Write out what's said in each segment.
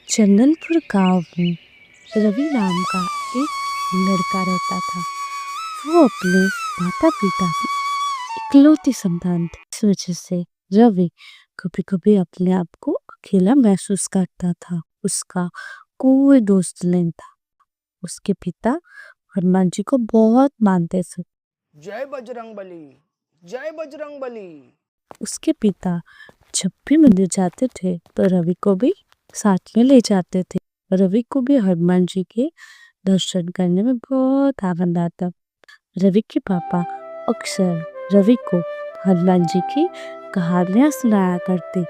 चंदनपुर गांव में रवि नाम का एक लड़का रहता था। वो अपने माता पिता की इकलौती संतान थे। इस वजह से रवि कभी कभी अपने आप को अकेला महसूस करता था। उसका कोई दोस्त नहीं था। उसके पिता हनुमान जी को बहुत मानते थे। जय बजरंग बली, जय बजरंग बली। उसके पिता जब भी मंदिर जाते थे तो रवि को भी साथ में ले जाते थे। रवि को भी हनुमान जी के दर्शन करने में बहुत आनंद आता। रवि के पापा अक्सर रवि को हनुमान जी की कहानियां सुनाया करते।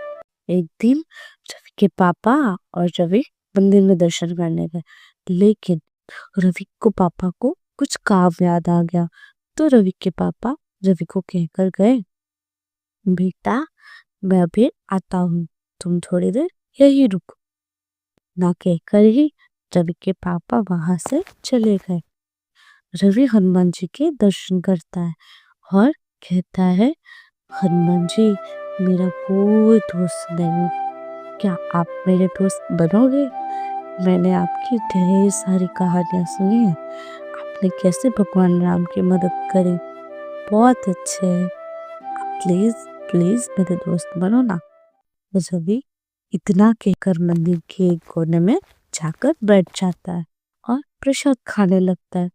एक दिन रवि के पापा और रवि मंदिर में दर्शन करने गए, लेकिन रवि को पापा को कुछ काम याद आ गया। तो रवि के पापा रवि को कहकर गए, बेटा मैं अभी आता हूँ, तुम थोड़ी देर यही रुको। ना कहकर ही रवि के पापा वहां से चले गए। रवि हनुमान जी के दर्शन करता है और कहता है, हनुमान जी मेरा कोई दोस्त नहीं, क्या आप मेरे दोस्त बनोगे? मैंने आपकी ढेर सारी कहानियां सुनी है, आपने कैसे भगवान राम की मदद करी, बहुत अच्छे है, आप प्लीज प्लीज मेरे दोस्त बनो ना। रवि इतना कहकर मंदिर के एक कोने में जाकर बैठ जाता है और प्रसाद खाने लगता है।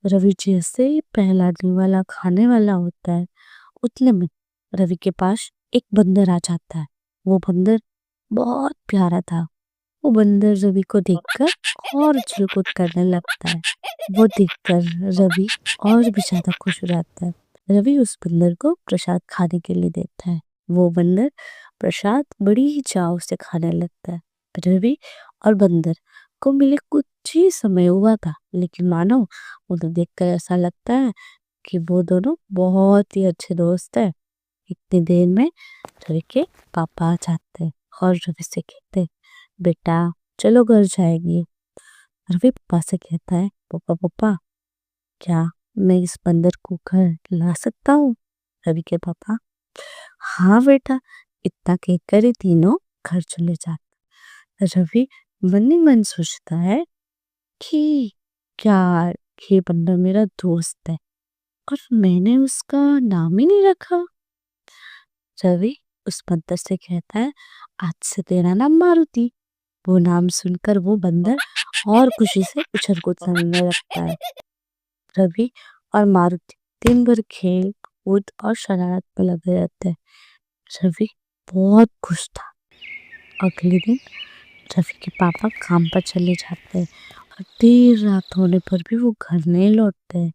रवि जैसे ही पहला निवाला खाने वाला होता है, उतने में रवि के पास एक बंदर आ जाता है। वो बंदर बहुत प्यारा था। वो बंदर रवि को देखकर और उछल-कूद करने लगता है। वो देखकर रवि और भी ज्यादा खुश हो जाता है। रवि उस बंदर को प्रसाद खाने के लिए देता है। वो बंदर प्रसाद बड़ी ही चाव से खाने लगता है। रवि और बंदर को मिले कुछ ही समय हुआ था, लेकिन मानो उन्हें देखकर ऐसा लगता है कि वो दोनों बहुत ही अच्छे दोस्त हैं। इतनी देर में रवि के पापा आ जाते हैं और रवि से कहते हैं, बेटा चलो घर जाएंगे। रवि पापा से कहता है, पापा पापा क्या मैं इस बंदर को घर ला सकता हूँ? रवि के पापा, हाँ बेटा, इतना कहकर ही तीनों घर चले जाते। रवि मन ही मन सोचता है कि यार ये बंदर मेरा दोस्त है और मैंने उसका नाम ही नहीं रखा। रवि उस बंदर से कहता है, आज से तेरा नाम मारुति। वो नाम सुनकर वो बंदर और खुशी से उछल कूद करने लगता है। रवि और मारुति दिन भर खेल कूद और शरारत में लगे रहते हैं। रवि बहुत खुश था। अगले दिन रवि के पापा काम पर चले जाते हैं और देर रात होने पर भी वो घर नहीं लौटते हैं।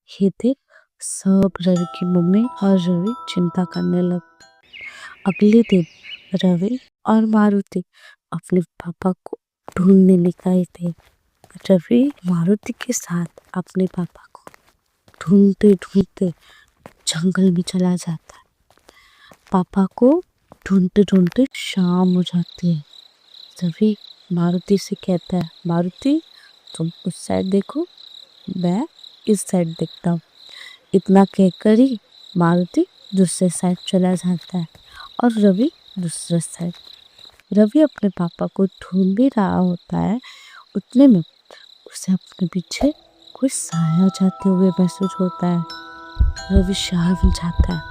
ये देख सब रवि की मम्मी और रवि चिंता करने लगते। अगले दिन रवि और मारुति अपने पापा को ढूंढने निकले थे। रवि मारुति के साथ अपने पापा को ढूंढते ढूंढते जंगल में चला जाता है। पापा को ढूंढते ढूंढते शाम हो जाती है। रवि मारुति से कहता है, मारुति तुम उस साइड देखो, मैं इस साइड देखता हूँ। इतना कहकर ही मारुति दूसरे साइड चला जाता है और रवि दूसरे साइड। रवि अपने पापा को ढूंढ भी रहा होता है, उतने में उसे अपने पीछे कोई साया जाते हुए महसूस होता है। रवि शहर में जाता है,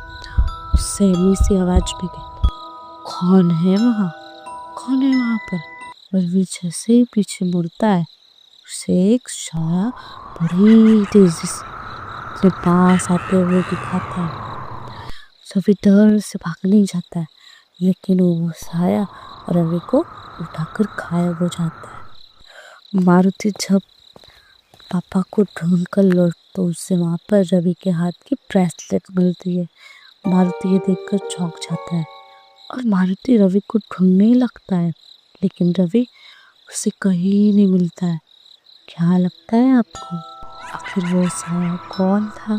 उससे सहमी सी आवाज में कहता, कौन है वहाँ, कौन है वहाँ पर? रवि जैसे ही पीछे मुड़ता है, उसे एक साया बड़ी तेजी से अपने पास आते हुए दिखाता है। रवि डर से भागने जाता है, लेकिन वो साया रवि को उठाकर गायब हो जाता है। मारुति जब पापा को ढूंढ कर लौट तो उससे वहां पर रवि के हाथ की ब्रेसलेट मिलती है। मारुति ये देखकर चौंक जाता है और मारुति रवि को ढूंढने लगता है, लेकिन रवि उसे कहीं नहीं मिलता है। क्या लगता है आपको, आखिर वो साया कौन था?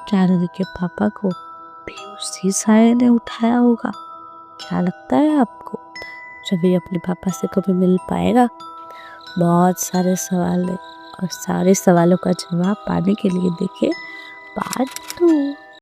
क्या रवि के पापा को भी उसी साया ने उठाया होगा? क्या लगता है आपको, रवि अपने पापा से कभी मिल पाएगा? बहुत सारे सवाल है और सारे सवालों का जवाब पाने के लिए देखिए पार्ट 2।